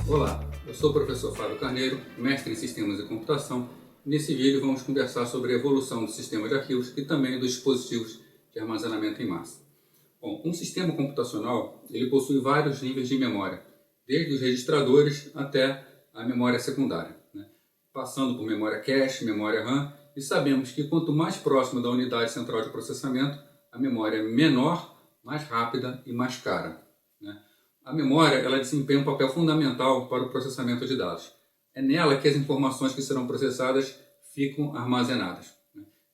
Olá, eu sou o professor Fábio Carneiro, mestre em Sistemas e Computação. Nesse vídeo vamos conversar sobre a evolução do sistema de arquivos e também dos dispositivos de armazenamento em massa. Bom, um sistema computacional ele possui vários níveis de memória, desde os registradores até a memória secundária, passando por memória cache, memória RAM, e sabemos que quanto mais próximo da unidade central de processamento, a memória é menor, mais rápida e mais cara. A memória ela desempenha um papel fundamental para o processamento de dados. É nela que as informações que serão processadas ficam armazenadas.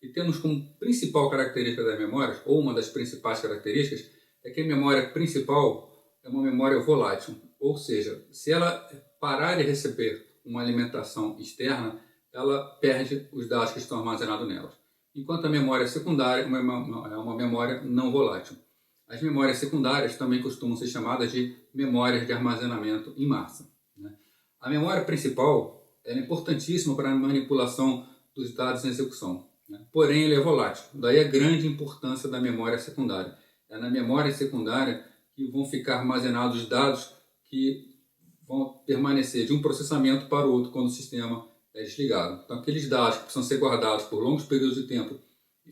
E temos como principal característica das memórias, ou uma das principais características, é que a memória principal é uma memória volátil. Ou seja, se ela parar de receber uma alimentação externa, ela perde os dados que estão armazenados nelas. Enquanto a memória secundária é uma memória não volátil. As memórias secundárias também costumam ser chamadas de memórias de armazenamento em massa. A memória principal é importantíssima para a manipulação dos dados em execução. Porém, ele é volátil. Daí a grande importância da memória secundária. É na memória secundária que vão ficar armazenados os dados que vão permanecer de um processamento para o outro quando o sistema é desligado. Então, aqueles dados que precisam ser guardados por longos períodos de tempo,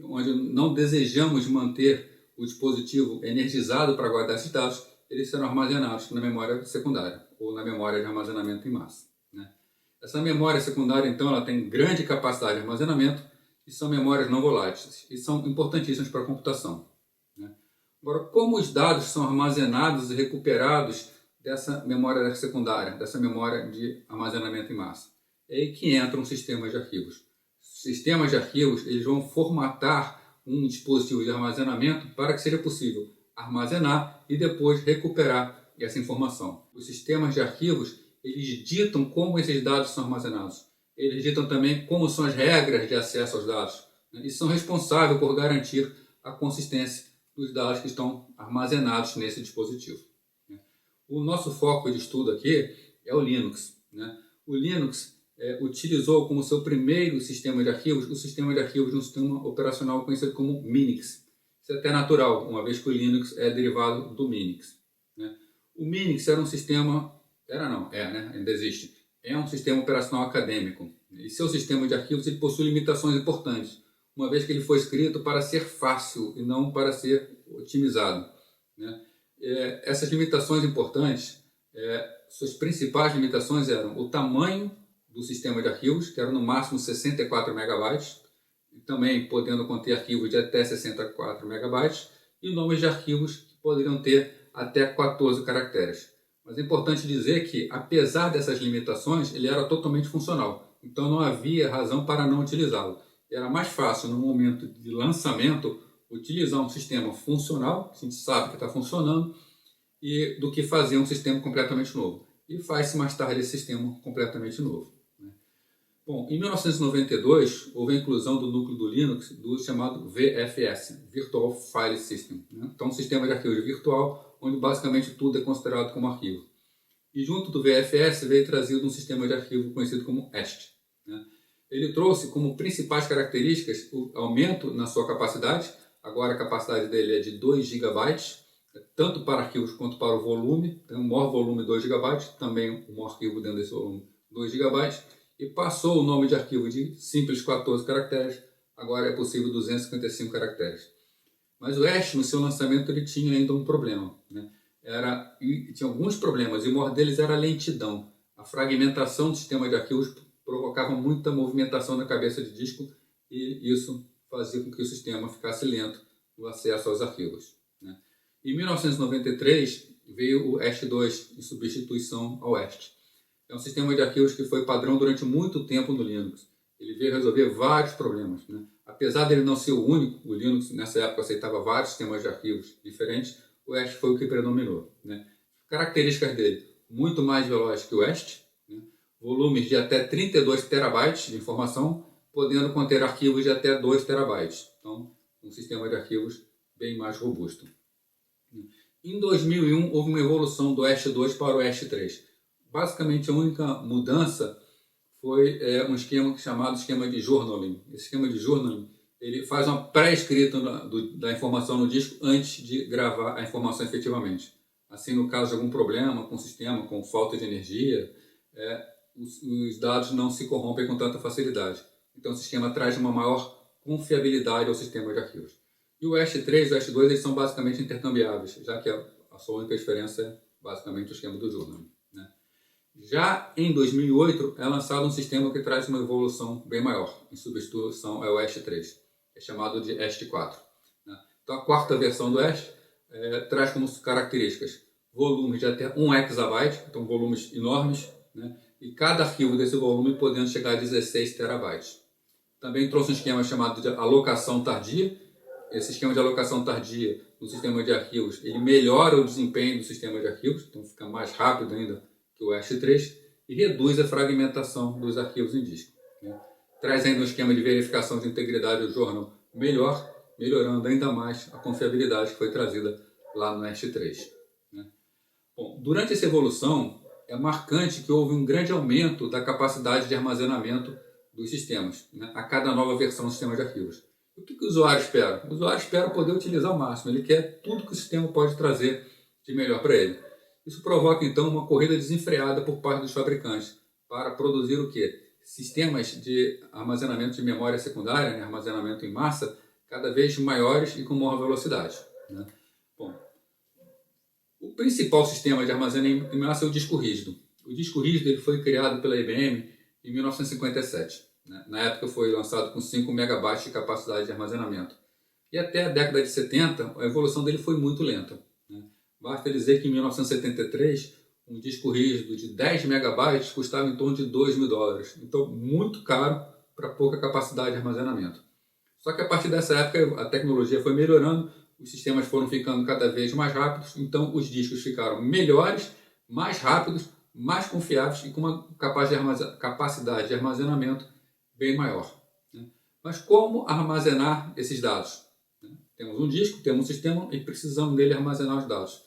onde não desejamos manter o dispositivo energizado para guardar esses dados, eles serão armazenados na memória secundária ou na memória de armazenamento em massa. Essa memória secundária, então, ela tem grande capacidade de armazenamento e são memórias não voláteis e são importantíssimas para a computação. Agora, como os dados são armazenados e recuperados dessa memória secundária, dessa memória de armazenamento em massa? É aí que entram os sistemas de arquivos. Os sistemas de arquivos eles vão formatar um dispositivo de armazenamento para que seja possível armazenar e depois recuperar essa informação. Os sistemas de arquivos eles ditam como esses dados são armazenados. Eles ditam também como são as regras de acesso aos dados e são responsáveis por garantir a consistência dos dados que estão armazenados nesse dispositivo. O nosso foco de estudo aqui é o Linux. O Linux utilizou como seu primeiro sistema de arquivos o sistema de arquivos de um sistema operacional conhecido como Minix. Isso é até natural, uma vez que o Linux é derivado do Minix. O Minix era um sistema... ainda existe. É um sistema operacional acadêmico. E seu sistema de arquivos ele possui limitações importantes, uma vez que ele foi escrito para ser fácil e não para ser otimizado. Essas limitações importantes, suas principais limitações eram o tamanho do sistema de arquivos, que era no máximo 64 MB, e também podendo conter arquivos de até 64 MB, e nomes de arquivos que poderiam ter até 14 caracteres. Mas é importante dizer que, apesar dessas limitações, ele era totalmente funcional, então não havia razão para não utilizá-lo. Era mais fácil, no momento de lançamento, utilizar um sistema funcional, que a gente sabe que está funcionando, do que fazer um sistema completamente novo. E faz-se mais tarde esse sistema completamente novo. Bom, em 1992, houve a inclusão do núcleo do Linux do chamado VFS, Virtual File System. Então, um sistema de arquivos virtual, onde basicamente tudo é considerado como arquivo. E junto do VFS veio trazido um sistema de arquivo conhecido como EST. Ele trouxe como principais características o aumento na sua capacidade. Agora a capacidade dele é de 2 GB, tanto para arquivos quanto para o volume. Tem o maior volume 2 GB, também o maior arquivo dentro desse volume 2 GB. E passou o nome de arquivo de simples 14 caracteres, agora é possível 255 caracteres. Mas o EST, no seu lançamento, ele tinha ainda um problema. Tinha alguns problemas, e o maior deles era a lentidão. A fragmentação do sistema de arquivos provocava muita movimentação na cabeça de disco, e isso fazia com que o sistema ficasse lento no acesso aos arquivos. Em 1993, veio o EST2 em substituição ao EST. É um sistema de arquivos que foi padrão durante muito tempo no Linux. Ele veio resolver vários problemas. Apesar dele não ser o único, o Linux nessa época aceitava vários sistemas de arquivos diferentes, o EST foi o que predominou. Características dele, muito mais veloz que o EST, volumes de até 32 terabytes de informação, podendo conter arquivos de até 2 terabytes. Então, um sistema de arquivos bem mais robusto. Em 2001, houve uma evolução do EST2 para o EST3. Basicamente, a única mudança foi um esquema chamado esquema de journaling. Esse esquema de journaling ele faz uma pré-escrita da informação no disco antes de gravar a informação efetivamente. Assim, no caso de algum problema com o sistema, com falta de energia, os dados não se corrompem com tanta facilidade. Então, o sistema traz uma maior confiabilidade ao sistema de arquivos. E o EST3 e o EST2 eles são basicamente intercambiáveis, já que a sua única diferença é basicamente o esquema do jogo, né? Já em 2008 é lançado um sistema que traz uma evolução bem maior, em substituição ao EST3, é chamado de EST4. Né? Então a quarta versão do EST traz como características volumes de até 1 exabyte, então volumes enormes, né? E cada arquivo desse volume podendo chegar a 16 terabytes. Também trouxe um esquema chamado de alocação tardia. Esse esquema de alocação tardia no sistema de arquivos, ele melhora o desempenho do sistema de arquivos, então fica mais rápido ainda que o EST3, e reduz a fragmentação dos arquivos em disco, né? Traz ainda um esquema de verificação de integridade do jornal melhor, melhorando ainda mais a confiabilidade que foi trazida lá no EST3, né? Bom, durante essa evolução, é marcante que houve um grande aumento da capacidade de armazenamento dos sistemas, né, a cada nova versão do sistema de arquivos. O que o usuário espera? O usuário espera poder utilizar ao máximo, ele quer tudo que o sistema pode trazer de melhor para ele. Isso provoca então uma corrida desenfreada por parte dos fabricantes para produzir o quê? Sistemas de armazenamento de memória secundária, né, armazenamento em massa, cada vez maiores e com maior velocidade, né? Bom, o principal sistema de armazenamento em massa é o disco rígido. O disco rígido ele foi criado pela IBM em 1957. Né? Na época foi lançado com 5 MB de capacidade de armazenamento. E até a década de 70, a evolução dele foi muito lenta, né? Basta dizer que em 1973, um disco rígido de 10 MB custava em torno de $2.000. Então, muito caro para pouca capacidade de armazenamento. Só que a partir dessa época, a tecnologia foi melhorando, os sistemas foram ficando cada vez mais rápidos, então os discos ficaram melhores, mais rápidos, mais confiáveis e com uma capacidade de armazenamento bem maior, né? Mas como armazenar esses dados? Temos um disco, temos um sistema e precisamos dele armazenar os dados.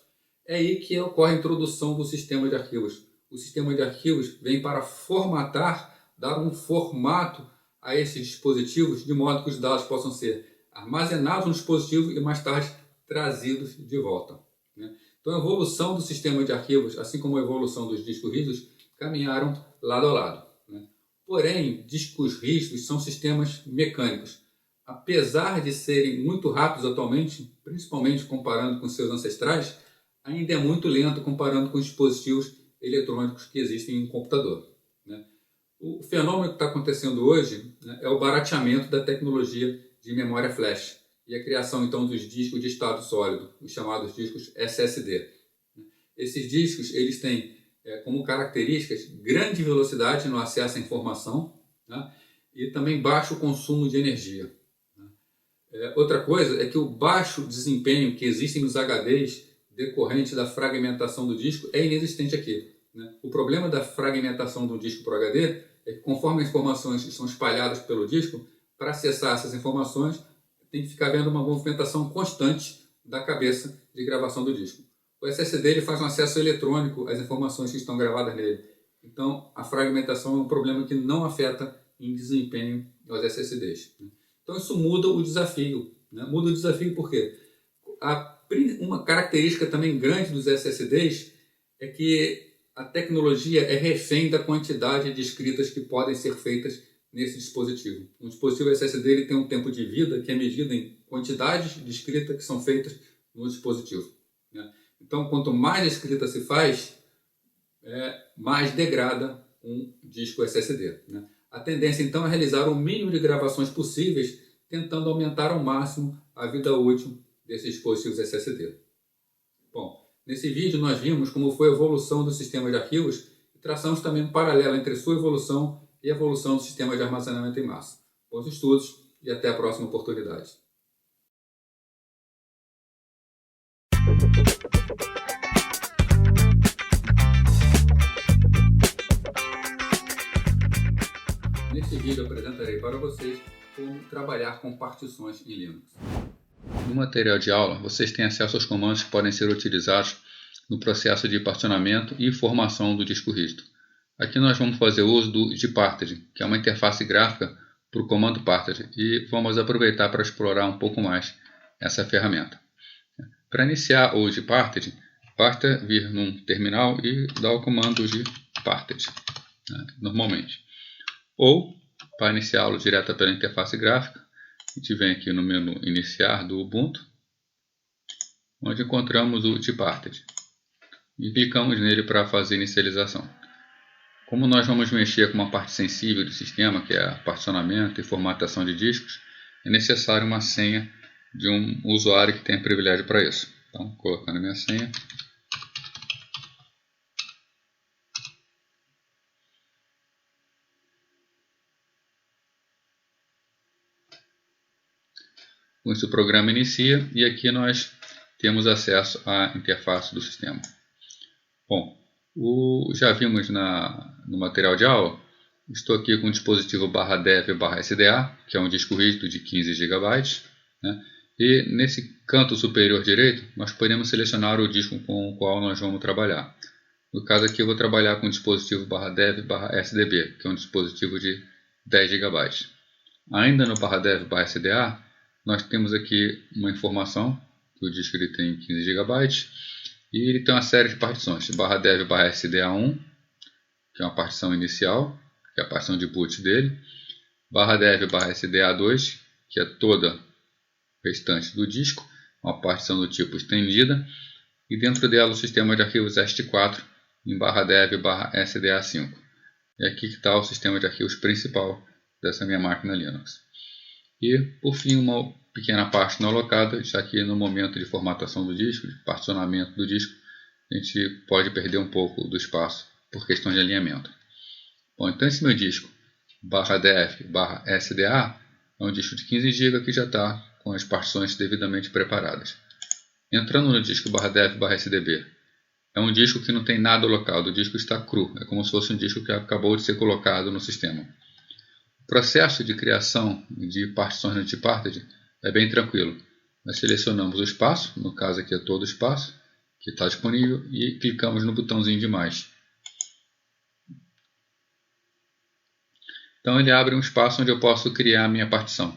É aí que ocorre a introdução do sistema de arquivos. O sistema de arquivos vem para formatar, dar um formato a esses dispositivos de modo que os dados possam ser armazenados no dispositivo e mais tarde trazidos de volta, né? Então a evolução do sistema de arquivos, assim como a evolução dos discos rígidos, caminharam lado a lado, né? Porém, discos rígidos são sistemas mecânicos. Apesar de serem muito rápidos atualmente, principalmente comparando com seus ancestrais, ainda é muito lento comparando com os dispositivos eletrônicos que existem em um computador, né? O fenômeno que está acontecendo hoje, né, é o barateamento da tecnologia de memória flash e a criação então dos discos de estado sólido, os chamados discos SSD. Esses discos eles têm como características grande velocidade no acesso à informação, né, e também baixo consumo de energia. Outra coisa é que o baixo desempenho que existe nos HDs decorrente da fragmentação do disco é inexistente aqui, né? O problema da fragmentação do disco para o HD é que conforme as informações são espalhadas pelo disco, para acessar essas informações tem que ficar vendo uma movimentação constante da cabeça de gravação do disco. O SSD ele faz um acesso eletrônico às informações que estão gravadas nele. Então a fragmentação é um problema que não afeta em desempenho aos SSDs, né? Então isso muda o desafio, né? Muda o desafio porque uma característica também grande dos SSDs é que a tecnologia é refém da quantidade de escritas que podem ser feitas nesse dispositivo. Um dispositivo SSD ele tem um tempo de vida que é medido em quantidades de escrita que são feitas no dispositivo, né? Então, quanto mais escrita se faz, mais degrada um disco SSD, né? A tendência, então, é realizar o mínimo de gravações possíveis, tentando aumentar ao máximo a vida útil desses dispositivos SSD. Bom, nesse vídeo nós vimos como foi a evolução do sistema de arquivos e traçamos também um paralelo entre sua evolução e a evolução do sistema de armazenamento em massa. Bons estudos e até a próxima oportunidade. Neste vídeo apresentarei para vocês como trabalhar com partições em Linux. No material de aula, vocês têm acesso aos comandos que podem ser utilizados no processo de particionamento e formação do disco rígido. Aqui nós vamos fazer uso do gparted, que é uma interface gráfica para o comando parted, e vamos aproveitar para explorar um pouco mais essa ferramenta. Para iniciar o gparted, basta vir num terminal e dar o comando gparted, né, normalmente. Ou, para iniciá-lo direto pela interface gráfica, a gente vem aqui no menu iniciar do Ubuntu, onde encontramos o gparted, e clicamos nele para fazer a inicialização. Como nós vamos mexer com uma parte sensível do sistema, que é particionamento e formatação de discos, é necessário uma senha de um usuário que tenha privilégio para isso. Então, colocando a minha senha. Com isso o programa inicia e aqui nós temos acesso à interface do sistema. Bom, já vimos no material de aula, estou aqui com o dispositivo /dev/sda, que é um disco rígido de 15 GB, né? E nesse canto superior direito nós podemos selecionar o disco com o qual nós vamos trabalhar. No caso aqui eu vou trabalhar com o dispositivo /dev/sdb, que é um dispositivo de 10 GB. Ainda no /dev/sda nós temos aqui uma informação que o disco ele tem 15 GB e ele tem uma série de partições, /dev/sda1, que é uma partição inicial, que é a partição de boot dele, /dev/sda2, que é toda o restante do disco, uma partição do tipo estendida, e dentro dela o sistema de arquivos est4 em /dev/sda5. E aqui que está o sistema de arquivos principal dessa minha máquina Linux. E, por fim, uma pequena parte não alocada, já que no momento de formatação do disco, de particionamento do disco, a gente pode perder um pouco do espaço por questão de alinhamento. Bom, então esse meu disco /dev/sda é um disco de 15 GB que já está com as partições devidamente preparadas. Entrando no disco /dev/sdb, é um disco que não tem nada alocado, o disco está cru, é como se fosse um disco que acabou de ser colocado no sistema. O processo de criação de partições no gparted é bem tranquilo. Nós selecionamos o espaço, no caso aqui é todo o espaço que está disponível, e clicamos no botãozinho de mais. Então ele abre um espaço onde eu posso criar a minha partição.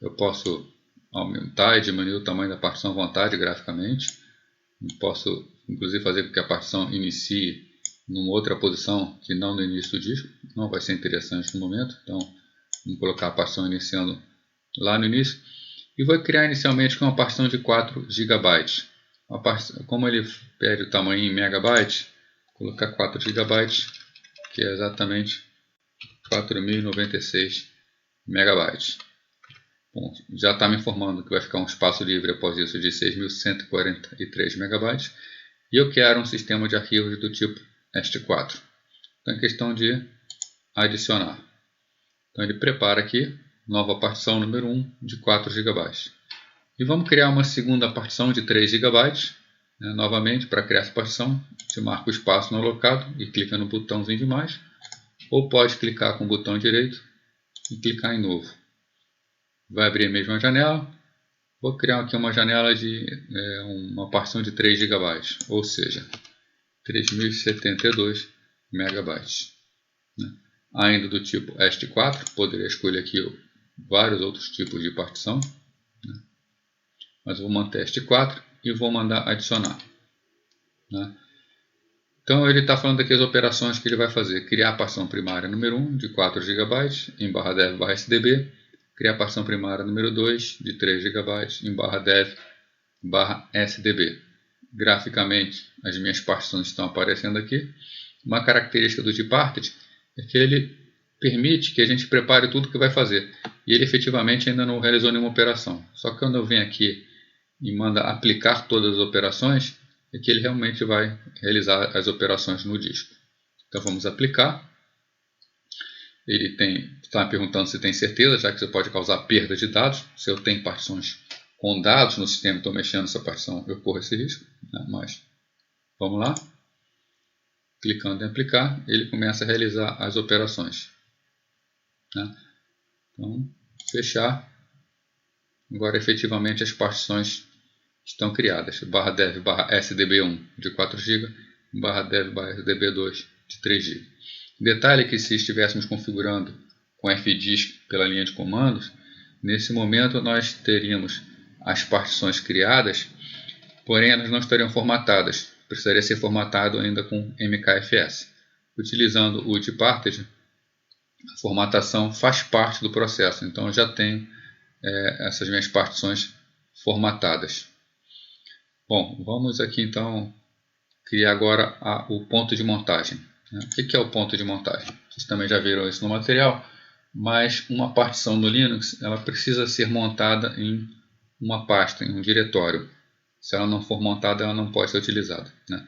Eu posso aumentar e diminuir o tamanho da partição à vontade graficamente. Eu posso inclusive fazer com que a partição inicie numa outra posição que não no início do disco. Não vai ser interessante no momento, então vamos colocar a partição iniciando lá no início. E vou criar inicialmente com uma partição de 4 GB. Como ele pede o tamanho em megabytes, vou colocar 4 GB, que é exatamente 4.096 megabytes. Bom, já está me informando que vai ficar um espaço livre após isso de 6.143 megabytes. E eu quero um sistema de arquivos do tipo est4. Então é questão de adicionar. Então ele prepara aqui, nova partição número 1 de 4 GB. E vamos criar uma segunda partição de 3 GB. Né, novamente, para criar essa partição, você marca o espaço não alocado e clica no botãozinho de mais. Ou pode clicar com o botão direito e clicar em novo. Vai abrir a mesma janela. Vou criar aqui uma janela de uma partição de 3 GB, ou seja, 3.072 megabytes. Né? Ainda do tipo est4, poderia escolher aqui vários outros tipos de partição, né? Mas vou manter est4 e vou mandar adicionar. Né? Então ele está falando aqui as operações que ele vai fazer: criar a partição primária número 1 de 4 GB em /dev/sdb, criar a partição primária número 2 de 3 GB em /dev/sdb. Graficamente, as minhas partições estão aparecendo aqui. Uma característica do gparted é que ele permite que a gente prepare tudo que vai fazer. E ele efetivamente ainda não realizou nenhuma operação. Só que quando eu venho aqui e manda aplicar todas as operações, é que ele realmente vai realizar as operações no disco. Então vamos aplicar. Ele está me perguntando se tem certeza, já que isso pode causar perda de dados. Se eu tenho partições com dados no sistema e estou mexendo nessa partição, eu corro esse risco. Né? Mas vamos lá. Clicando em aplicar, ele começa a realizar as operações. Né? Então, fechar. Agora efetivamente as partições estão criadas. /dev/sdb1 de 4 GB, /dev/sdb2 de 3 GB. Detalhe que se estivéssemos configurando com fdisk pela linha de comandos, nesse momento nós teríamos as partições criadas, porém elas não estariam formatadas. Precisaria ser formatado ainda com mkfs. Utilizando o dparted, a formatação faz parte do processo, então eu já tenho essas minhas partições formatadas. Bom, vamos aqui então criar agora o ponto de montagem. O que é o ponto de montagem? Vocês também já viram isso no material, mas uma partição no Linux ela precisa ser montada em uma pasta, em um diretório. Se ela não for montada, ela não pode ser utilizada, né?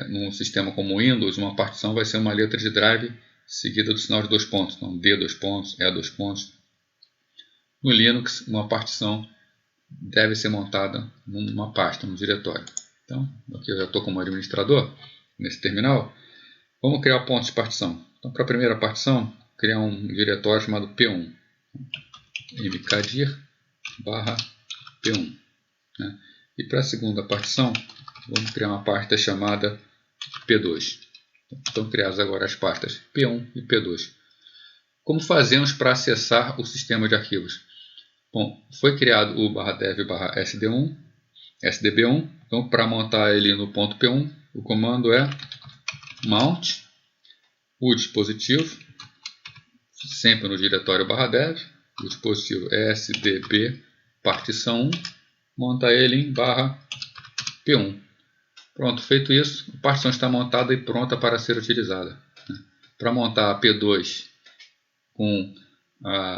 Num sistema como o Windows, uma partição vai ser uma letra de drive seguida do sinal de 2 pontos, então D 2 pontos, E 2 pontos. No Linux, uma partição deve ser montada numa pasta, num diretório. Então, aqui eu já estou como administrador, nesse terminal. Vamos criar o ponto de partição. Então, para a primeira partição, criar um diretório chamado P1. mkdir /P1. Né? E para a segunda partição, vamos criar uma pasta chamada P2. Então, criadas agora as pastas P1 e P2. Como fazemos para acessar o sistema de arquivos? Bom, foi criado o /dev/sdb1. Então, para montar ele no ponto P1, o comando é mount o dispositivo, sempre no diretório /dev, o dispositivo sdb partição 1, monta ele em /P1. Pronto, feito isso, a partição está montada e pronta para ser utilizada. Para montar a P2 com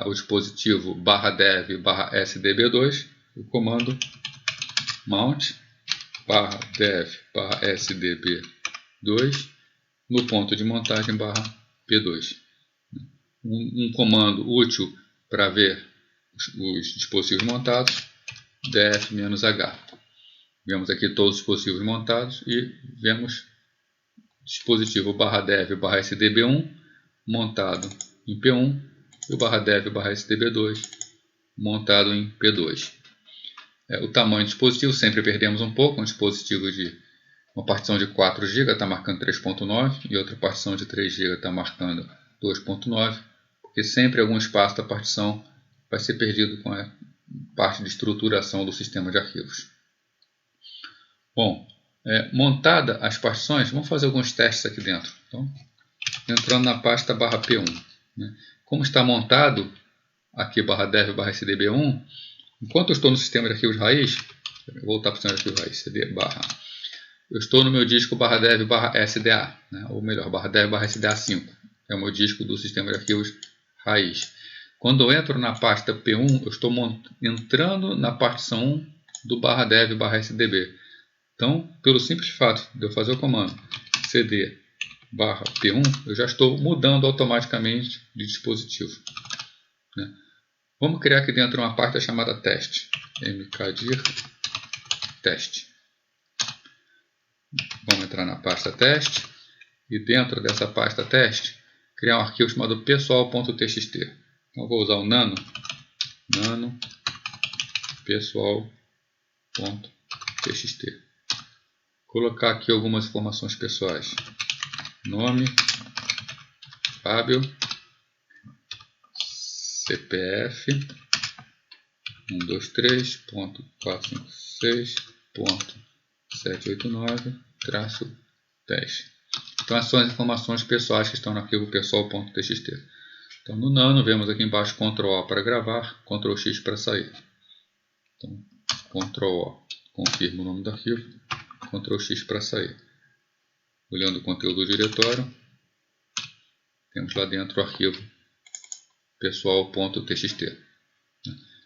o dispositivo /dev/sdb2, o comando mount /dev/sdb2 no ponto de montagem /P2. Um comando útil para ver os dispositivos montados, def-h. Vemos aqui todos os dispositivos montados e vemos dispositivo /dev/sdb1 montado em P1 e o /dev/sdb2 montado em P2. O tamanho do dispositivo sempre perdemos um pouco. Um dispositivo de uma partição de 4 GB está marcando 3.9 e outra partição de 3 GB está marcando 2.9, porque sempre algum espaço da partição vai ser perdido com a parte de estruturação do sistema de arquivos. Bom, montada as partições, vamos fazer alguns testes aqui dentro. Então, entrando na pasta /P1. Né? Como está montado aqui /dev/sdb1, enquanto eu estou no sistema de arquivos raiz, vou voltar para o sistema de arquivos raiz, cd eu estou no meu disco /dev/sda, né? Ou melhor, /dev/sda5, é o meu disco do sistema de arquivos raiz. Quando eu entro na pasta P1, eu estou entrando na partição 1 do /dev/sdb. Então, pelo simples fato de eu fazer o comando cd /P1, eu já estou mudando automaticamente de dispositivo. Né? Vamos criar aqui dentro uma pasta chamada teste. mkdir teste. Vamos entrar na pasta teste e dentro dessa pasta teste criar um arquivo chamado pessoal.txt. Então eu vou usar o nano pessoal.txt. Colocar aqui algumas informações pessoais. Nome, Fábio, CPF 123.456.789-10. Então essas são as informações pessoais que estão no arquivo pessoal.txt. Então no nano vemos aqui embaixo Ctrl O para gravar, Ctrl X para sair. Então Ctrl O confirma o nome do arquivo, Ctrl X para sair. Olhando o conteúdo do diretório, temos lá dentro o arquivo pessoal.txt.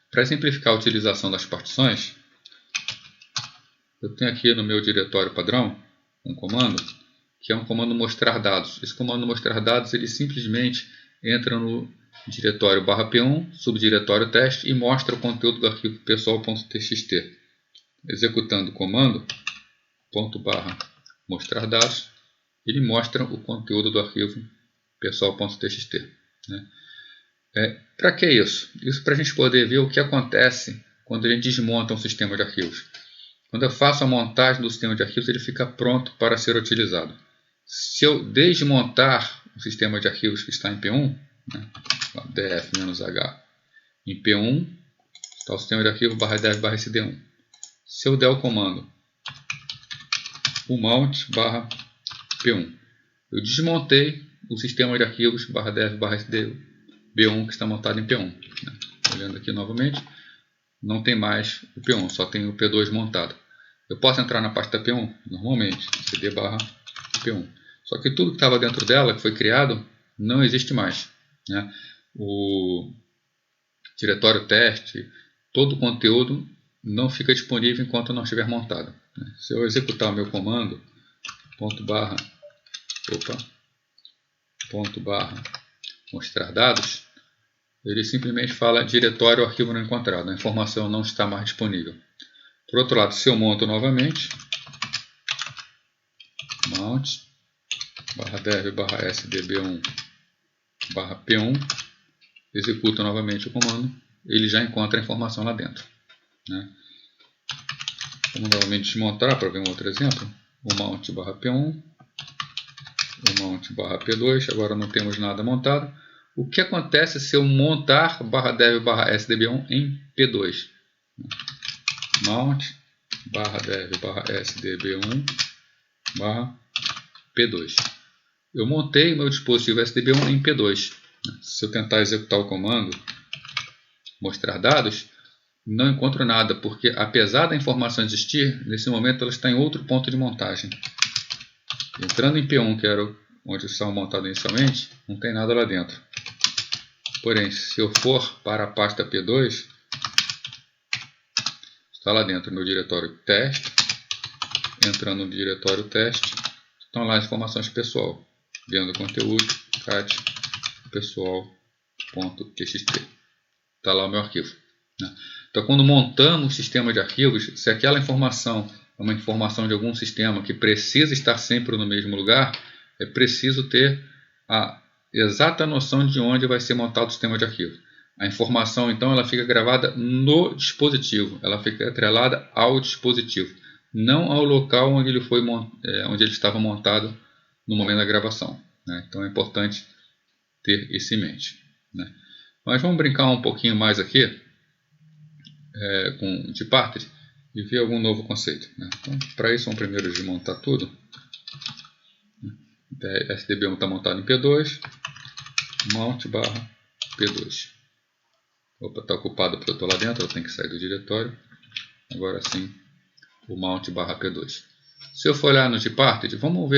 Para simplificar a utilização das partições, eu tenho aqui no meu diretório padrão um comando, que é um comando mostrar dados. Esse comando mostrar dados, ele simplesmente entra no diretório /P1, subdiretório teste e mostra o conteúdo do arquivo pessoal.txt. Executando o comando /mostrar dados, ele mostra o conteúdo do arquivo pessoal.txt. Né? Para que isso? Isso para a gente poder ver o que acontece quando a gente desmonta um sistema de arquivos. Quando eu faço a montagem do sistema de arquivos, ele fica pronto para ser utilizado. Se eu desmontar o sistema de arquivos que está em P1, né, df-h em P1, está o sistema de arquivo /def/sd1. Se eu der o comando o mount /P1, eu desmontei o sistema de arquivos /def/sdb1 que está montado em P1. Olhando aqui novamente, não tem mais o P1, só tem o P2 montado. Eu posso entrar na pasta P1? Normalmente, cd/P1. Só que tudo que estava dentro dela, que foi criado, não existe mais, né? O diretório teste, todo o conteúdo não fica disponível enquanto não estiver montado. Se eu executar o meu comando, mostrar dados, ele simplesmente fala diretório arquivo não encontrado, a informação não está mais disponível. Por outro lado, se eu monto novamente, mount /dev/sdb1/p1, executo novamente o comando, ele já encontra a informação lá dentro, né? Vamos novamente desmontar para ver um outro exemplo. O mount /p1, o mount /p2, agora não temos nada montado. O que acontece se eu montar /dev/sdb1 em P2? Mount /dev/sdb1/p2. Eu montei meu dispositivo SDB1 em P2. Se eu tentar executar o comando mostrar dados, não encontro nada, porque apesar da informação existir, nesse momento ela está em outro ponto de montagem. Entrando em P1, que era onde estava montado inicialmente, não tem nada lá dentro. Porém, se eu for para a pasta P2, está lá dentro no diretório teste. Entrando no diretório teste, estão lá as informações pessoal. Vendo conteúdo, cat pessoal.txt. Está lá o meu arquivo, né? Então, quando montamos o sistema de arquivos, se aquela informação é uma informação de algum sistema que precisa estar sempre no mesmo lugar, é preciso ter a exata noção de onde vai ser montado o sistema de arquivos. A informação, então, ela fica gravada no dispositivo, ela fica atrelada ao dispositivo, não ao local onde ele estava montado no momento da gravação, né? Então é importante ter isso em mente, né? Mas vamos brincar um pouquinho mais aqui com Gparted e ver algum novo conceito, né? Então, para isso, vamos primeiro desmontar tudo. SDB1 está montado em P2, mount /P2. Opa, está ocupado porque eu estou lá dentro, eu tenho que sair do diretório. Agora sim, o mount /P2. Se eu for olhar no Gparted, vamos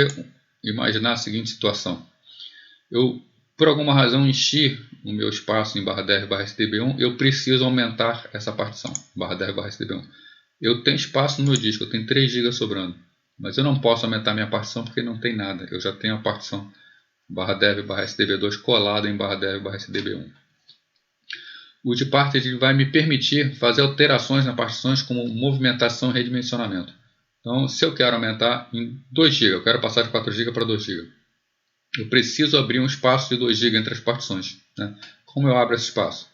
imaginar a seguinte situação. Eu, por alguma razão, enchi o meu espaço em /dev/sdb1, eu preciso aumentar essa partição, /dev/sdb1. Eu tenho espaço no meu disco, eu tenho 3 GB sobrando, mas eu não posso aumentar minha partição porque não tem nada. Eu já tenho a partição /dev/sdb2 colada em /dev/sdb1. O Gparted vai me permitir fazer alterações nas partições como movimentação e redimensionamento. Então, se eu quero aumentar em 2 GB, eu quero passar de 4 GB para 2 GB, eu preciso abrir um espaço de 2 GB entre as partições, né? Como eu abro esse espaço?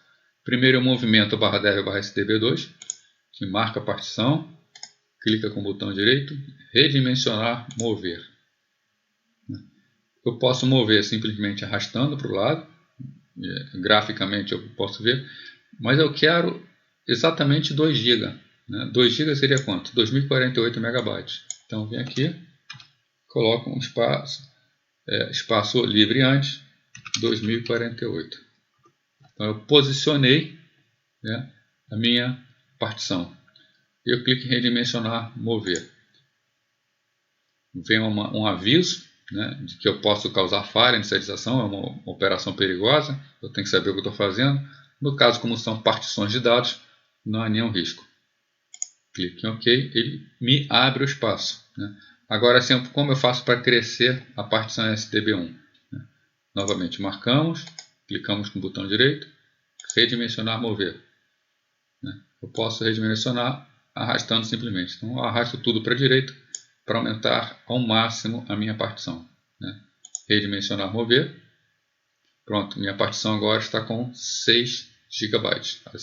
Primeiro eu movimento /dev/sdb2, que marca a partição, clica com o botão direito, redimensionar, mover. Eu posso mover simplesmente arrastando para o lado, graficamente eu posso ver, mas eu quero exatamente 2 GB. Né? 2 GB seria quanto? 2048 MB. Então vem aqui, coloco um espaço livre antes, 2048. Então eu posicionei, né, a minha partição. Eu clico em redimensionar, mover. Vem um aviso, né, de que eu posso causar falha em inicialização, é uma operação perigosa, eu tenho que saber o que eu estou fazendo. No caso, como são partições de dados, não há nenhum risco. Clique em OK, ele me abre o espaço, né? Agora, assim, como eu faço para crescer a partição SDB1? Né? Novamente, marcamos, clicamos com o botão direito, redimensionar, mover. Né? Eu posso redimensionar arrastando simplesmente. Então, eu arrasto tudo para a direita para aumentar ao máximo a minha partição. Né? Redimensionar, mover. Pronto, minha partição agora está com 6 GB,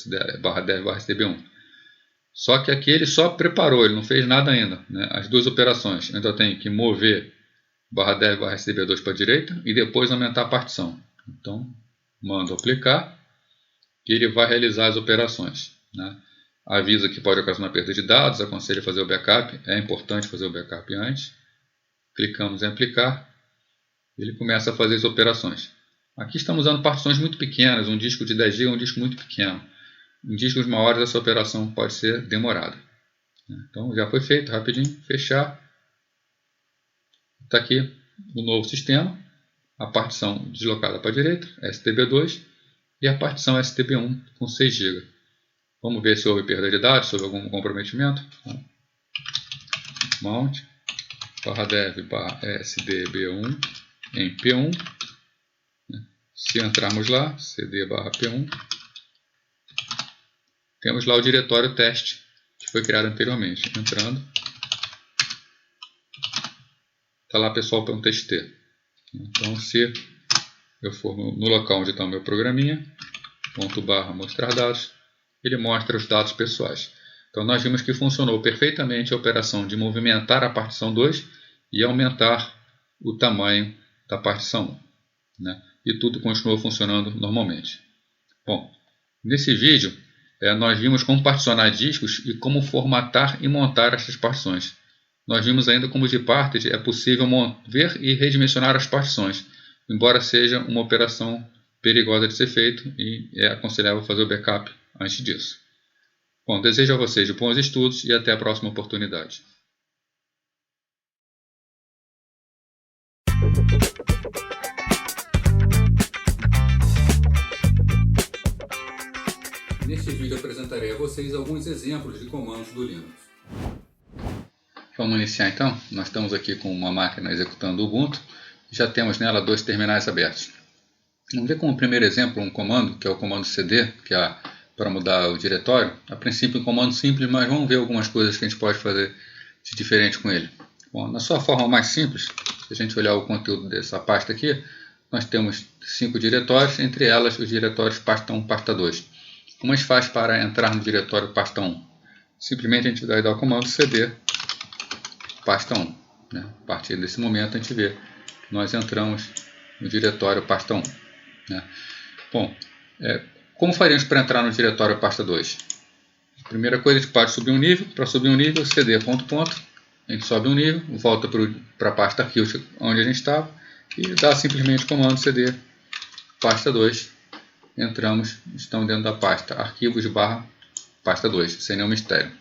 /dev/sdb1. Só que aqui ele só preparou, ele não fez nada ainda, né? As duas operações. Então eu tenho que mover /dev/sdb2 para a direita e depois aumentar a partição. Então mando aplicar e ele vai realizar as operações, né? Avisa que pode ocasionar perda de dados, aconselha fazer o backup, é importante fazer o backup antes. Clicamos em aplicar, ele começa a fazer as operações. Aqui estamos usando partições muito pequenas, um disco de 10 GB é um disco muito pequeno. Em discos maiores essa operação pode ser demorada. Então já foi feito, rapidinho, fechar. Está aqui o novo sistema, a partição deslocada para a direita, STB2, e a partição STB1 com 6 GB. Vamos ver se houve perda de dados, se houve algum comprometimento. Mount, /dev, /sdb1 em P1. Se entrarmos lá, cd/p1, temos lá o diretório teste, que foi criado anteriormente. Entrando, está lá pessoal.txt. Então, se eu for no local onde está o meu programinha, /mostrar dados, ele mostra os dados pessoais. Então, nós vimos que funcionou perfeitamente a operação de movimentar a partição 2 e aumentar o tamanho da partição 1, né? E tudo continuou funcionando normalmente. Bom, nesse vídeo, nós vimos como particionar discos e como formatar e montar essas partições. Nós vimos ainda como de parted é possível ver e redimensionar as partições, embora seja uma operação perigosa de ser feito e é aconselhável fazer o backup antes disso. Bom, desejo a vocês bons estudos e até a próxima oportunidade. Neste vídeo apresentarei a vocês alguns exemplos de comandos do Linux. Vamos iniciar então. Nós estamos aqui com uma máquina executando o Ubuntu. Já temos nela 2 terminais abertos. Vamos ver como primeiro exemplo um comando, que é o comando cd, que é para mudar o diretório. A princípio um comando simples, mas vamos ver algumas coisas que a gente pode fazer de diferente com ele. Bom, na sua forma mais simples, se a gente olhar o conteúdo dessa pasta aqui, nós temos 5 diretórios, entre elas os diretórios pasta 1 e pasta 2. Como a gente faz para entrar no diretório pasta 1? Simplesmente a gente vai dar o comando cd pasta 1. Né? A partir desse momento a gente vê que nós entramos no diretório pasta 1. Né? Bom, como faríamos para entrar no diretório pasta 2? Primeira coisa, a gente pode subir um nível. Para subir um nível, cd ... A gente sobe um nível, volta para a pasta arquivos onde a gente estava e dá simplesmente o comando cd pasta 2. Entramos, estamos dentro da pasta arquivos / pasta 2, sem nenhum mistério.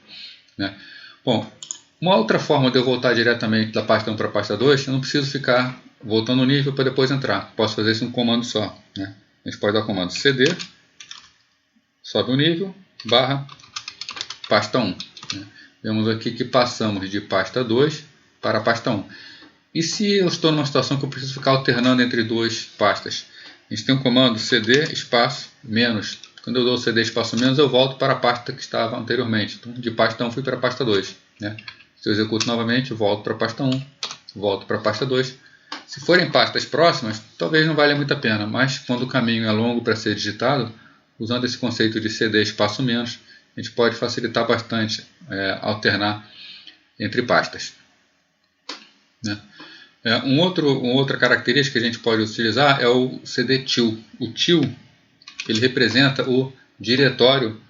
Né? Bom, uma outra forma de eu voltar diretamente da pasta 1 para a pasta 2, eu não preciso ficar voltando o nível para depois entrar. Posso fazer isso em um comando só. Né? A gente pode dar o comando cd, sobe o nível, / pasta 1. Né? Vemos aqui que passamos de pasta 2 para a pasta 1. E se eu estou numa situação que eu preciso ficar alternando entre 2 pastas? A gente tem um comando cd espaço menos. Quando eu dou cd espaço menos, eu volto para a pasta que estava anteriormente. Então, de pasta 1 fui para a pasta 2. Né? Se eu executo novamente, volto para a pasta 1, volto para a pasta 2. Se forem pastas próximas, talvez não valha muito a pena, mas quando o caminho é longo para ser digitado, usando esse conceito de cd espaço menos, a gente pode facilitar bastante alternar entre pastas. Né? Uma outra característica que a gente pode utilizar é o cd till. O till ele representa o diretório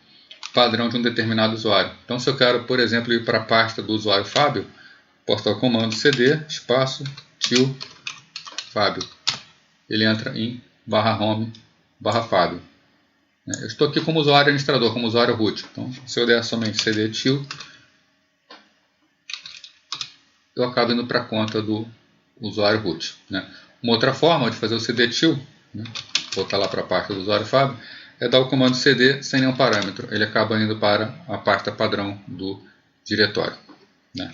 padrão de um determinado usuário. Então, se eu quero, por exemplo, ir para a pasta do usuário Fábio, posso dar o comando cd espaço till Fábio. Ele entra em /home /Fábio. Eu estou aqui como usuário administrador, como usuário root. Então, se eu der somente cd till, eu acabo indo para a conta do usuário root. Né? Uma outra forma de fazer o cd till, né? Voltar lá para a pasta do usuário Fábio, é dar o comando cd sem nenhum parâmetro. Ele acaba indo para a pasta padrão do diretório. Né?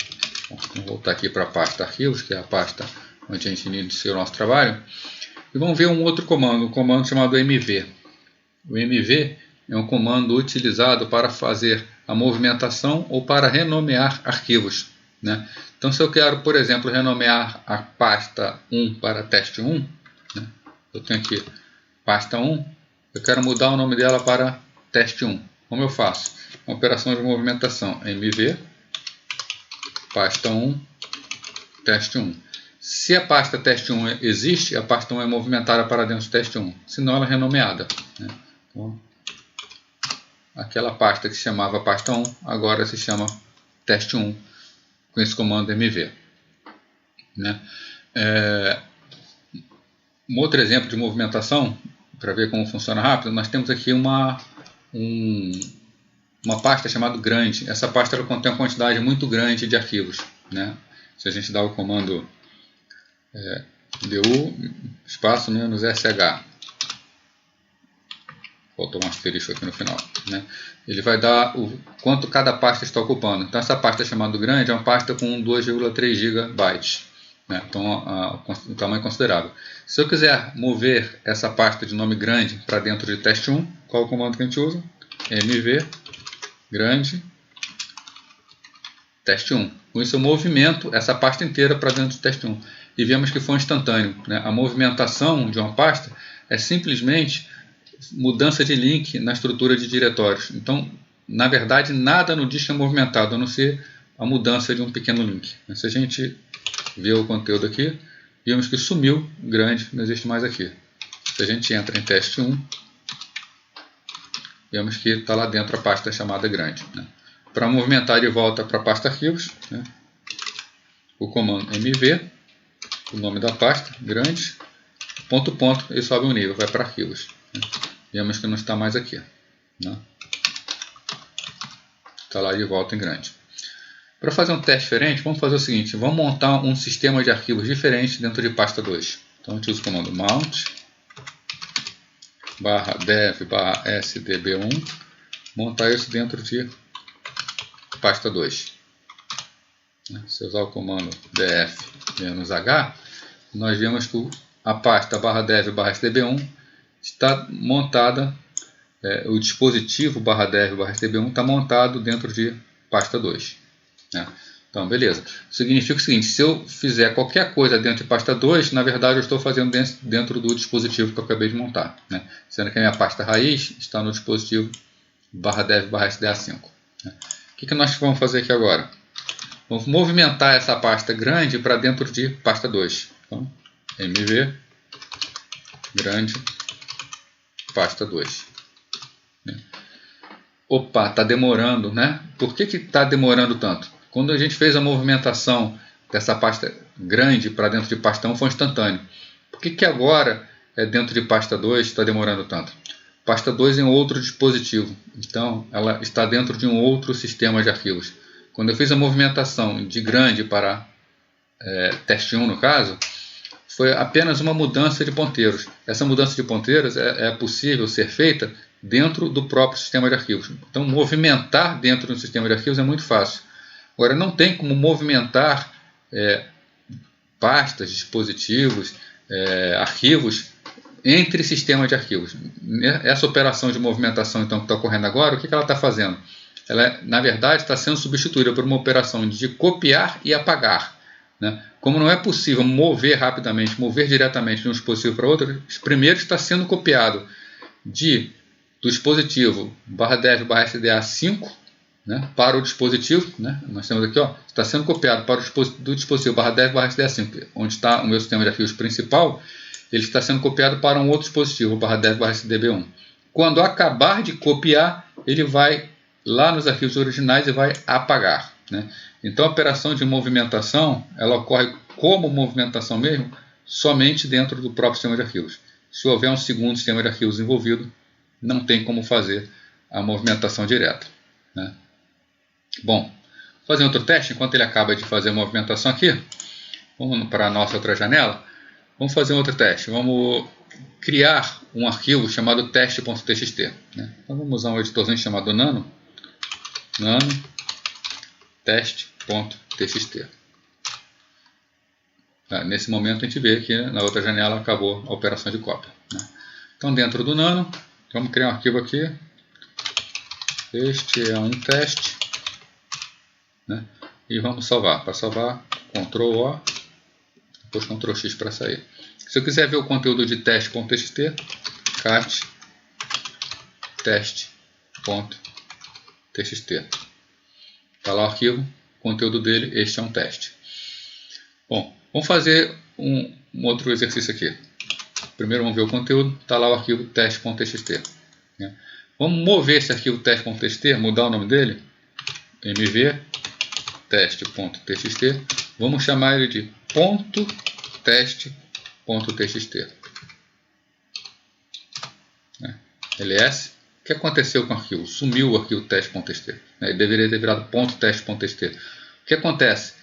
Bom, vamos voltar aqui para a pasta arquivos, que é a pasta onde a gente iniciou o nosso trabalho. E vamos ver um outro comando, um comando chamado mv. O mv é um comando utilizado para fazer a movimentação ou para renomear arquivos. Né? Então, se eu quero, por exemplo, renomear a pasta 1 para teste1, né? Eu tenho aqui pasta 1, eu quero mudar o nome dela para teste1. Como eu faço? Uma operação de movimentação, mv, pasta 1, teste1. Se a pasta teste1 existe, a pasta 1 é movimentada para dentro do teste1, senão ela é renomeada, né? Então, aquela pasta que se chamava pasta 1, agora se chama teste1, com esse comando mv. Né? Um outro exemplo de movimentação, para ver como funciona rápido, nós temos aqui uma pasta chamada grande. Essa pasta ela contém uma quantidade muito grande de arquivos, né? Se a gente dá o comando du espaço -sh, faltou um asterisco aqui no final, né? Ele vai dar o quanto cada pasta está ocupando. Então essa pasta chamada grande é uma pasta com 2,3 GB, né? Então um tamanho considerável. Se eu quiser mover essa pasta de nome grande para dentro de teste1, qual é o comando que a gente usa? mv grande teste1. Com isso eu movimento essa pasta inteira para dentro do teste1. E vemos que foi instantâneo, né? A movimentação de uma pasta é simplesmente mudança de link na estrutura de diretórios. Então, na verdade, nada no disco é movimentado, a não ser a mudança de um pequeno link. Se a gente ver o conteúdo aqui, vimos que sumiu grande, não existe mais aqui. Se a gente entra em teste1, vemos que está lá dentro a pasta chamada grande, né? Para movimentar de volta para a pasta arquivos, né? O comando mv, o nome da pasta, grande, ponto, ele sobe um nível, vai para arquivos, né? Vemos que não está mais aqui, né? Está lá de volta em grande. Para fazer um teste diferente, vamos fazer o seguinte, vamos montar um sistema de arquivos diferente dentro de pasta 2. Então a gente usa o comando mount /dev /sdb1, montar isso dentro de pasta 2. Se eu usar o comando df-h, nós vemos que a pasta /dev /sdb1 está montada, o dispositivo /dev /sdb1 está montado dentro de pasta 2. Né? Então, beleza. Significa o seguinte, se eu fizer qualquer coisa dentro de pasta 2, na verdade eu estou fazendo dentro do dispositivo que eu acabei de montar, né? Sendo que a minha pasta raiz está no dispositivo /dev /sda5. Né? O que nós vamos fazer aqui agora? Vamos movimentar essa pasta grande para dentro de pasta 2. Então, mv grande pasta 2. Opa, está demorando, né? Por que está demorando tanto? Quando a gente fez a movimentação dessa pasta grande para dentro de pasta 1 foi instantâneo. Por que agora dentro de pasta 2 está demorando tanto? Pasta 2 é um outro dispositivo, então ela está dentro de um outro sistema de arquivos. Quando eu fiz a movimentação de grande para teste1 no caso, foi apenas uma mudança de ponteiros. Essa mudança de ponteiros é possível ser feita dentro do próprio sistema de arquivos. Então, movimentar dentro do sistema de arquivos é muito fácil. Agora, não tem como movimentar pastas, dispositivos, arquivos entre sistemas de arquivos. Essa operação de movimentação então, que está ocorrendo agora, o que ela está fazendo? Ela, na verdade, está sendo substituída por uma operação de copiar e apagar. Né? Como não é possível mover rapidamente, mover diretamente de um dispositivo para outro, primeiro está sendo copiado do dispositivo /dev /sda5, né, para o dispositivo, né, nós temos aqui, está sendo copiado para do dispositivo /dev /sda5, onde está o meu sistema de arquivos principal, ele está sendo copiado para um outro dispositivo, /dev /sdb1. Quando acabar de copiar, ele vai lá nos arquivos originais e vai apagar. Né? Então a operação de movimentação, ela ocorre como movimentação mesmo, somente dentro do próprio sistema de arquivos. Se houver um segundo sistema de arquivos envolvido, não tem como fazer a movimentação direta. Né? Bom, vou fazer outro teste, enquanto ele acaba de fazer a movimentação aqui, vamos para a nossa outra janela, vamos fazer um outro teste, vamos criar um arquivo chamado teste.txt. Né? Então vamos usar um editorzinho chamado nano teste.txt. Nesse momento a gente vê que na outra janela acabou a operação de cópia. Né? Então dentro do nano, vamos criar um arquivo aqui. Este é um teste. Né? E vamos salvar. Para salvar, Ctrl O, depois Ctrl X para sair. Se eu quiser ver o conteúdo de teste.txt, cat teste.txt. Está lá o arquivo, o conteúdo dele, este é um teste. Bom, Vamos fazer um outro exercício aqui. Primeiro vamos ver o conteúdo, está lá o arquivo teste.txt. Né? Vamos mover esse arquivo teste.txt, mudar o nome dele, mv teste.txt, vamos chamar ele de .teste.txt. Né? ls, o que aconteceu com o arquivo? Sumiu o arquivo teste.txt. Ele deveria ter virado .teste.txt. O que acontece?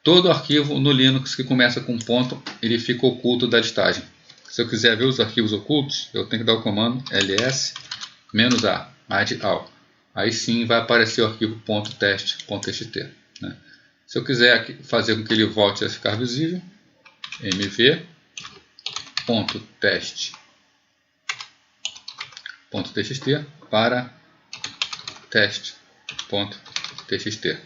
Todo arquivo no Linux que começa com ponto, ele fica oculto da listagem. Se eu quiser ver os arquivos ocultos, eu tenho que dar o comando ls-a, add all. Aí sim vai aparecer o arquivo .teste.txt. Né? Se eu quiser fazer com que ele volte a ficar visível, mv.teste.txt para teste.txt.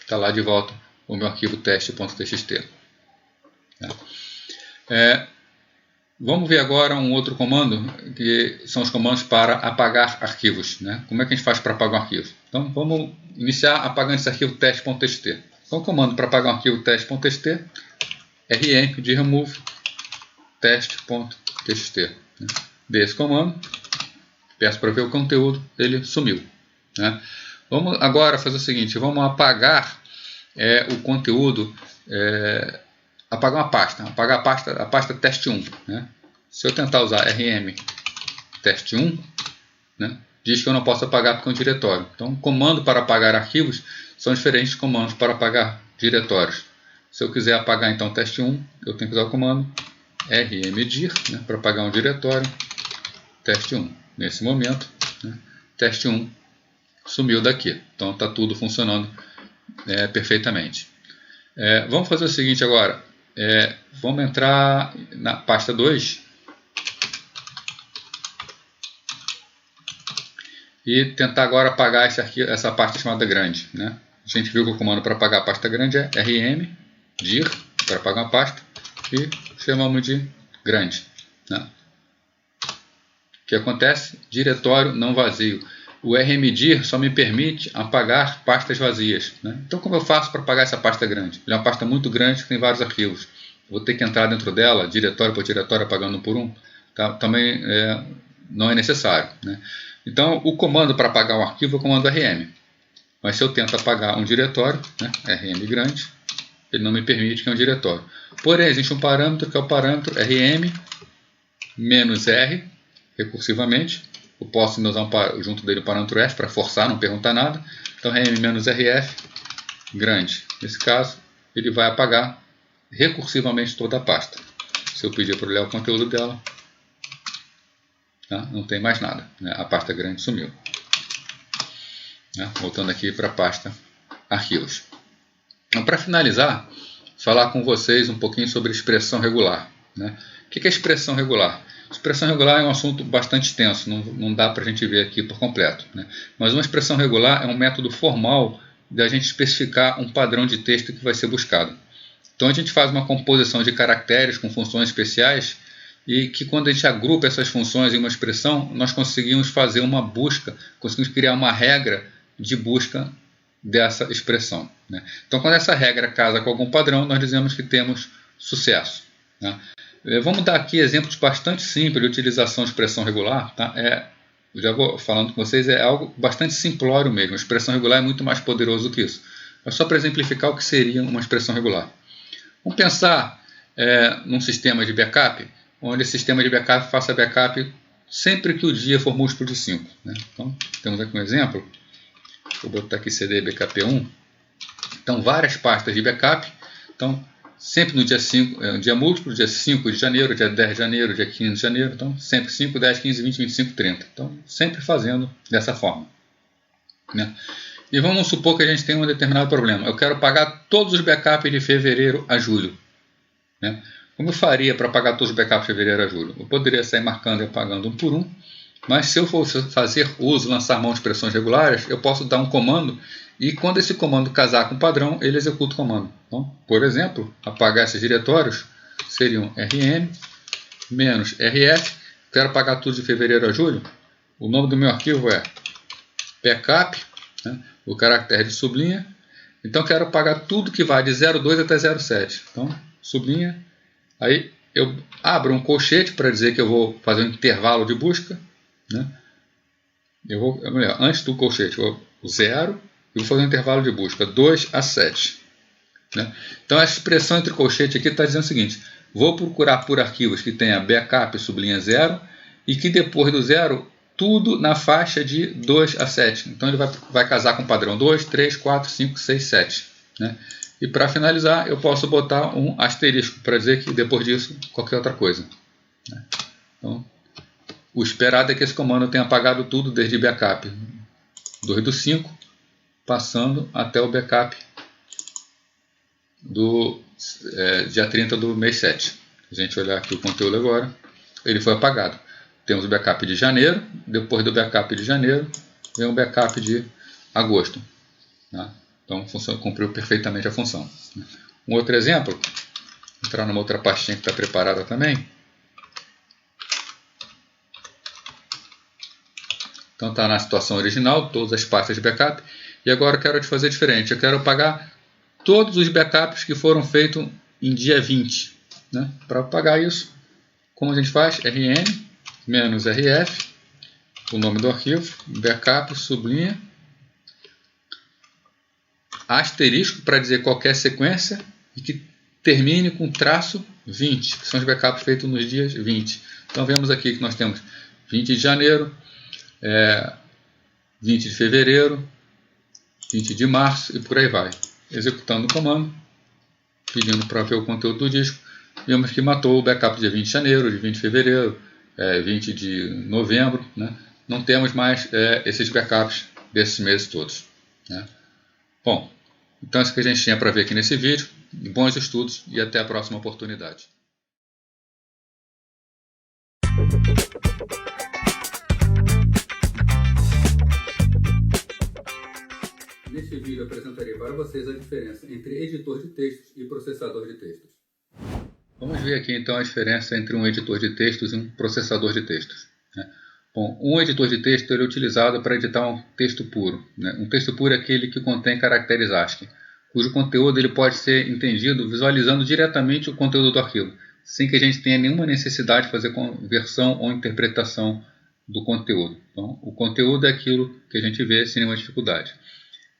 Está lá de volta o meu arquivo teste.txt. Vamos ver agora um outro comando, que são os comandos para apagar arquivos. Né? Como é que a gente faz para apagar um arquivo? Então vamos iniciar apagando esse arquivo teste.txt. Então o comando para apagar um arquivo teste.txt é rm de remove teste.txt. Né? Dei esse comando, peço para ver o conteúdo, ele sumiu. Né? Vamos agora fazer o seguinte, vamos apagar o conteúdo, apagar uma pasta, apagar a pasta teste1. Né? Se eu tentar usar rm teste1, né, diz que eu não posso apagar porque é um diretório. Então, comando para apagar arquivos são diferentes de comandos para apagar diretórios. Se eu quiser apagar então teste1, eu tenho que usar o comando rmdir, né, para apagar um diretório, teste1. Nesse momento, né, teste1 sumiu daqui. Então está tudo funcionando perfeitamente. Vamos fazer o seguinte agora. Vamos entrar na pasta 2 e tentar agora apagar essa parte chamada grande. Né? A gente viu que o comando para apagar a pasta grande é rmdir, para apagar uma pasta, e chamamos de grande. Né? O que acontece? Diretório não vazio. O rmdir só me permite apagar pastas vazias. Né? Então, como eu faço para apagar essa pasta grande? Ela é uma pasta muito grande que tem vários arquivos. Vou ter que entrar dentro dela, diretório por diretório, apagando um por um. Tá? Também não é necessário. Né? Então, o comando para apagar um arquivo é o comando rm. Mas se eu tento apagar um diretório, né, rm grande, ele não me permite que é um diretório. Porém, existe um parâmetro que é o parâmetro rm-r, recursivamente. Eu posso ainda usar junto dele o parâmetro f para forçar, não perguntar nada. Então, rm-rf grande. Nesse caso, ele vai apagar recursivamente toda a pasta. Se eu pedir para olhar o conteúdo dela, tá? Não tem mais nada. Né? A pasta grande sumiu. Né? Voltando aqui para a pasta arquivos. Então, para finalizar, falar com vocês um pouquinho sobre expressão regular. Né? O que é expressão regular? Expressão regular é um assunto bastante extenso, não dá para a gente ver aqui por completo. Né? Mas uma expressão regular é um método formal de a gente especificar um padrão de texto que vai ser buscado. Então a gente faz uma composição de caracteres com funções especiais e que quando a gente agrupa essas funções em uma expressão, nós conseguimos fazer uma busca, conseguimos criar uma regra de busca dessa expressão. Né? Então quando essa regra casa com algum padrão, nós dizemos que temos sucesso. Né? Vamos dar aqui exemplos bastante simples de utilização de expressão regular. Tá? Já vou falando com vocês, é algo bastante simplório mesmo. A expressão regular é muito mais poderoso do que isso. Mas só para exemplificar o que seria uma expressão regular. Vamos pensar num sistema de backup, onde esse sistema de backup faça backup sempre que o dia for múltiplo de 5. Né? Então, temos aqui um exemplo. Vou botar aqui CD backup1. Então, várias pastas de backup. Então, sempre no dia 5, dia múltiplo, dia 5 de janeiro, dia 10 de janeiro, dia 15 de janeiro. Então, sempre 5, 10, 15, 20, 25, 30. Então, sempre fazendo dessa forma. Né? E vamos supor que a gente tem um determinado problema. Eu quero pagar todos os backups de fevereiro a julho. Né? Como eu faria para pagar todos os backups de fevereiro a julho? Eu poderia sair marcando e apagando um por um. Mas se eu for fazer uso, lançar mão de expressões regulares, eu posso dar um comando e quando esse comando casar com o padrão, ele executa o comando. Então, por exemplo, apagar esses diretórios seriam rm-rf. Quero apagar tudo de fevereiro a julho. O nome do meu arquivo é backup, né? O caractere de sublinha, Então eu quero pagar tudo que vai de 0,2 até 0,7. Então, sublinha. Aí eu abro um colchete para dizer que eu vou fazer um intervalo de busca, né? Antes do colchete, eu vou 0 e vou fazer um intervalo de busca 2 a 7. Né? Então essa expressão entre colchete aqui está dizendo o seguinte: vou procurar por arquivos que tenha backup sublinha 0 e que depois do 0 tudo na faixa de 2 a 7. Então ele vai casar com o padrão 2, 3, 4, 5, 6, 7. Né? E para finalizar eu posso botar um asterisco para dizer que depois disso qualquer outra coisa. Né? Então o esperado é que esse comando tenha apagado tudo desde backup 2 do 5, passando até o backup do dia 30 do mês 7. A gente olhar aqui o conteúdo agora, ele foi apagado. Temos o backup de janeiro, depois do backup de janeiro, vem o backup de agosto. Tá? Então cumpriu perfeitamente a função. Um outro exemplo, entrar numa outra pastinha que está preparada também. Então está na situação original, todas as pastas de backup. E agora eu quero te fazer diferente. Eu quero apagar todos os backups que foram feitos em dia 20. Né? Para apagar isso, como a gente faz? rn-rf, o nome do arquivo, backup, sublinha, asterisco para dizer qualquer sequência e que termine com traço 20, que são os backups feitos nos dias 20. Então vemos aqui que nós temos 20 de janeiro, 20 de fevereiro, 20 de março e por aí vai. Executando o comando, pedindo para ver o conteúdo do disco, vemos que matou o backup de 20 de janeiro, de 20 de fevereiro, 20 de novembro. Né? Não temos mais esses backups desses meses todos. Né? Bom, então isso que a gente tinha para ver aqui nesse vídeo. Bons estudos e até a próxima oportunidade. Neste vídeo eu apresentarei para vocês a diferença entre editor de textos e processador de textos. Vamos ver aqui então a diferença entre um editor de textos e um processador de textos. Né? Bom, um editor de texto ele é utilizado para editar um texto puro. Né? Um texto puro é aquele que contém caracteres ASCII, cujo conteúdo ele pode ser entendido visualizando diretamente o conteúdo do arquivo, sem que a gente tenha nenhuma necessidade de fazer conversão ou interpretação do conteúdo. Então, o conteúdo é aquilo que a gente vê sem nenhuma dificuldade.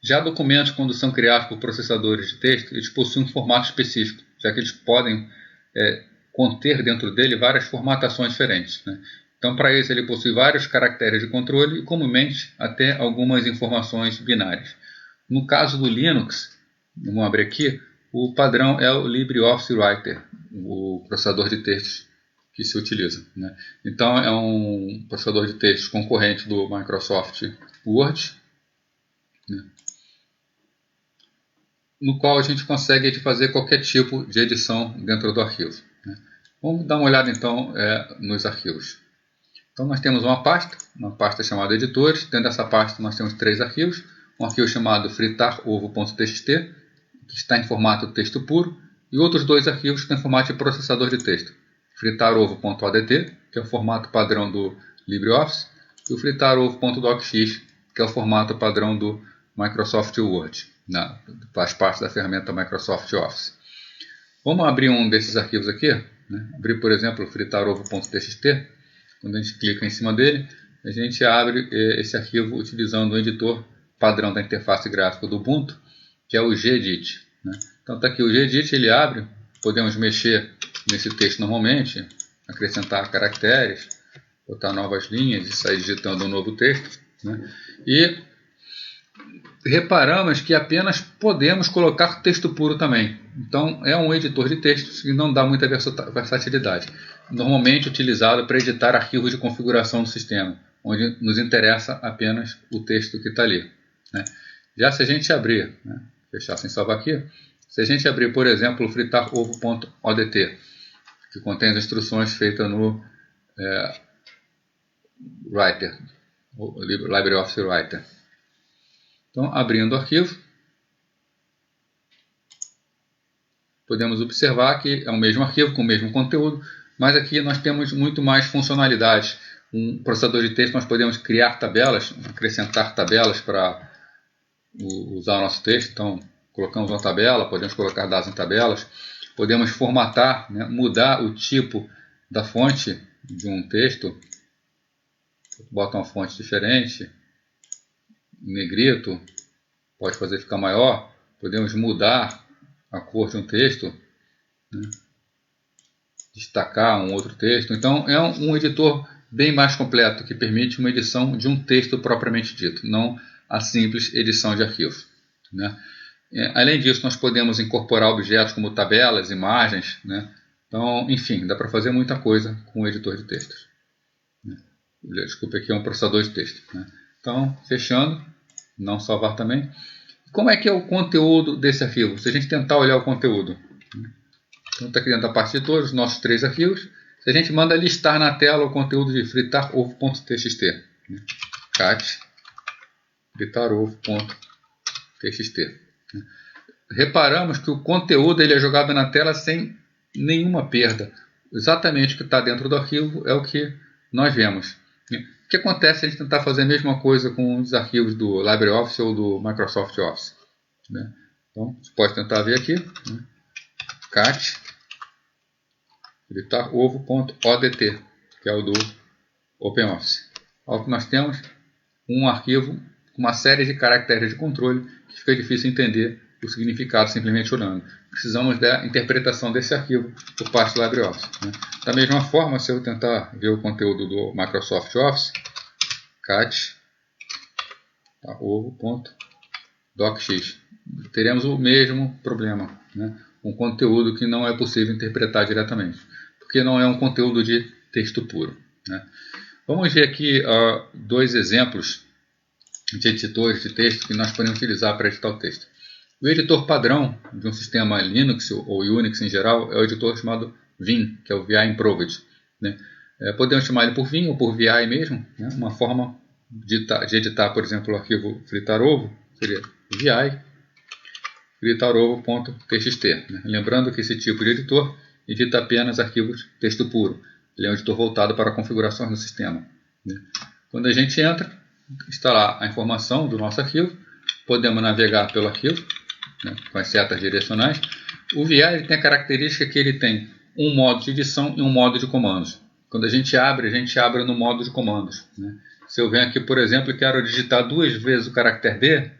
Já documentos, quando são criados por processadores de texto, eles possuem um formato específico, já que eles podem conter dentro dele várias formatações diferentes. Né? Então, para isso, ele possui vários caracteres de controle e, comumente, até algumas informações binárias. No caso do Linux, vamos abrir aqui, o padrão é o LibreOffice Writer, o processador de textos que se utiliza. Né? Então, é um processador de textos concorrente do Microsoft Word, né? No qual a gente consegue fazer qualquer tipo de edição dentro do arquivo. Né? Vamos dar uma olhada então nos arquivos. Então nós temos uma pasta chamada editores. Dentro dessa pasta nós temos 3 arquivos. Um arquivo chamado fritarovo.txt, que está em formato texto puro, e outros 2 arquivos que estão em formato de processador de texto. fritarovo.odt, que é o formato padrão do LibreOffice, e o fritarovo.docx, que é o formato padrão do Microsoft Word. Faz parte da ferramenta Microsoft Office. Vamos abrir um desses arquivos aqui. Né? Abrir, por exemplo, o fritarovo.txt. Quando a gente clica em cima dele, a gente abre esse arquivo utilizando o editor padrão da interface gráfica do Ubuntu, que é o Gedit. Né? Então está aqui o Gedit, ele abre. Podemos mexer nesse texto normalmente, acrescentar caracteres, botar novas linhas e sair digitando um novo texto. Né? E reparamos que apenas podemos colocar texto puro também. Então é um editor de textos que não dá muita versatilidade. Normalmente utilizado para editar arquivos de configuração do sistema, onde nos interessa apenas o texto que está ali. Né? Já se a gente abrir, né, fechar sem salvar aqui, se a gente abrir, por exemplo, o fritarovo.odt, que contém as instruções feitas no Writer, o LibreOffice Writer. Então, abrindo o arquivo, podemos observar que é o mesmo arquivo, com o mesmo conteúdo, mas aqui nós temos muito mais funcionalidades. Um processador de texto, nós podemos criar tabelas, acrescentar tabelas para usar o nosso texto. Então, colocamos uma tabela, podemos colocar dados em tabelas, podemos formatar, né, mudar o tipo da fonte de um texto, bota uma fonte diferente, negrito, pode fazer ficar maior, podemos mudar a cor de um texto, né, destacar um outro texto. Então é um editor bem mais completo, que permite uma edição de um texto propriamente dito, não a simples edição de arquivos, né? Além disso, nós podemos incorporar objetos como tabelas, imagens, né? Então, enfim, dá para fazer muita coisa com o editor de textos, né? Desculpa, aqui é um processador de texto, né? Então, fechando, não salvar também. Como é que é o conteúdo desse arquivo? Se a gente tentar olhar o conteúdo, né? Então, está aqui dentro da parte de todos os nossos 3 arquivos. Se a gente manda listar na tela o conteúdo de fritarovo.txt, né? cat fritarovo.txt. Reparamos que o conteúdo ele é jogado na tela sem nenhuma perda. Exatamente o que está dentro do arquivo é o que nós vemos. O que acontece se a gente tentar fazer a mesma coisa com os arquivos do LibreOffice ou do Microsoft Office, né? Então, você pode tentar ver aqui, né? cat fritarovo.odt, que é o do OpenOffice. Olha o que nós temos, um arquivo com uma série de caracteres de controle que fica difícil entender o significado simplesmente olhando. Precisamos da interpretação desse arquivo por parte do LibreOffice, né? Da mesma forma, se eu tentar ver o conteúdo do Microsoft Office, cat ovo.docx, teremos o mesmo problema, né? Um conteúdo que não é possível interpretar diretamente, porque não é um conteúdo de texto puro, né? Vamos ver aqui 2 exemplos de editores de texto que nós podemos utilizar para editar o texto. O editor padrão de um sistema Linux ou Unix em geral é o editor chamado Vim, que é o VI Improved, né? Podemos chamar ele por Vim ou por VI mesmo, né? Uma forma de editar, por exemplo, o arquivo fritarovo seria VI fritarovo.txt, né? Lembrando que esse tipo de editor edita apenas arquivos texto puro. Ele é um editor voltado para configurações do sistema, né? Quando a gente entra, está lá a informação do nosso arquivo, podemos navegar pelo arquivo, né, com as setas direcionais. O VI ele tem a característica que ele tem um modo de edição e um modo de comandos. Quando a gente abre no modo de comandos, né? Se eu venho aqui, por exemplo, e quero digitar 2 vezes o caractere D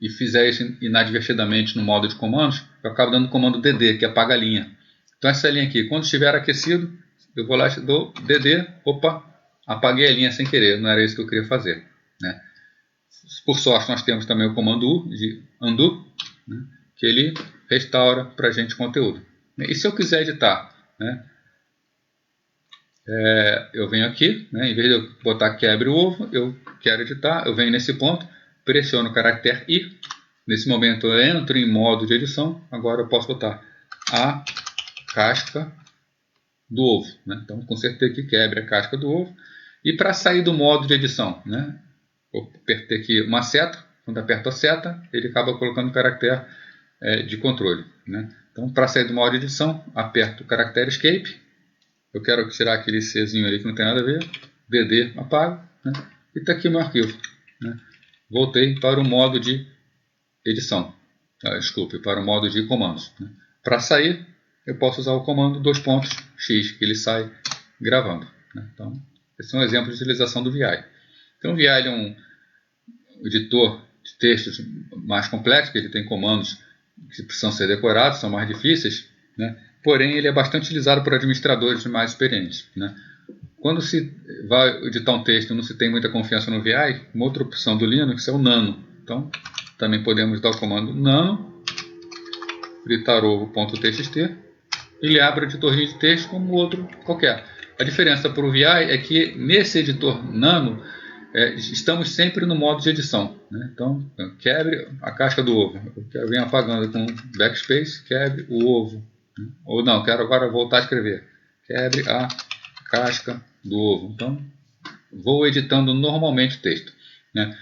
e fizer isso inadvertidamente no modo de comandos, eu acabo dando o comando DD, que apaga a linha. Então essa linha aqui, quando estiver aquecido, eu vou lá e dou DD, opa, apaguei a linha sem querer, não era isso que eu queria fazer, né? Por sorte, nós temos também o comando U, de undo, né, que ele restaura para a gente o conteúdo. E se eu quiser editar, né, eu venho aqui, né, em vez de eu botar quebre o ovo, eu quero editar, eu venho nesse ponto, pressiono o caractere I, nesse momento eu entro em modo de edição, agora eu posso botar a casca do ovo, né? Então consertei aqui, quebre a casca do ovo. E para sair do modo de edição, né, eu apertei aqui uma seta, quando aperto a seta, ele acaba colocando o caractere de controle, né? Então, para sair do modo de edição, aperto o caractere Escape, eu quero tirar aquele Czinho ali que não tem nada a ver, DD apago, né? E está aqui o meu arquivo, né? Voltei para o modo de edição, desculpe, para o modo de comandos, né? Para sair, eu posso usar o comando X, que ele sai gravando, né? Então, esse é um exemplo de utilização do VI. Então, o VI é um editor de textos mais complexo, que ele tem comandos que precisam ser decorados, são mais difíceis, né? Porém, ele é bastante utilizado por administradores mais experientes, né? Quando se vai editar um texto e não se tem muita confiança no VI, uma outra opção do Linux é o nano. Então, também podemos dar o comando nano fritarovo.txt. Ele abre o editor de texto como outro qualquer. A diferença para o VI é que nesse editor nano estamos sempre no modo de edição, né? Então, quebre a casca do ovo. Eu venho apagando com backspace, quebre o ovo, né? Ou não, quero agora voltar a escrever. Quebre a casca do ovo. Então, vou editando normalmente o texto, né?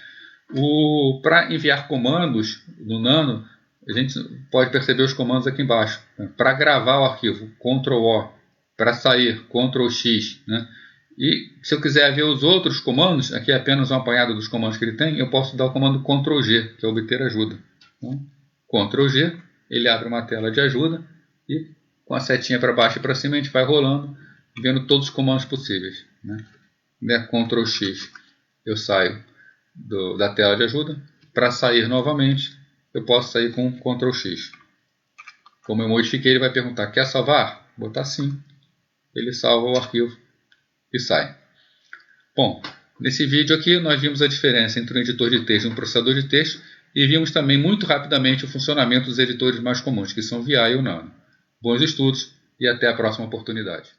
Para enviar comandos no nano, a gente pode perceber os comandos aqui embaixo, né? Para gravar o arquivo, Ctrl+O. Para sair, Ctrl+X, né? E se eu quiser ver os outros comandos, aqui é apenas um apanhado dos comandos que ele tem, eu posso dar o comando Ctrl+G, que é obter ajuda. Então, Ctrl G, ele abre uma tela de ajuda e com a setinha para baixo e para cima a gente vai rolando, vendo todos os comandos possíveis, né? Ctrl X, eu saio da tela de ajuda. Para sair novamente, eu posso sair com Ctrl X. Como eu modifiquei, ele vai perguntar: quer salvar? Botar sim. Ele salva o arquivo e sai. Bom, nesse vídeo aqui nós vimos a diferença entre um editor de texto e um processador de texto e vimos também muito rapidamente o funcionamento dos editores mais comuns, que são VI e o Nano. Bons estudos e até a próxima oportunidade.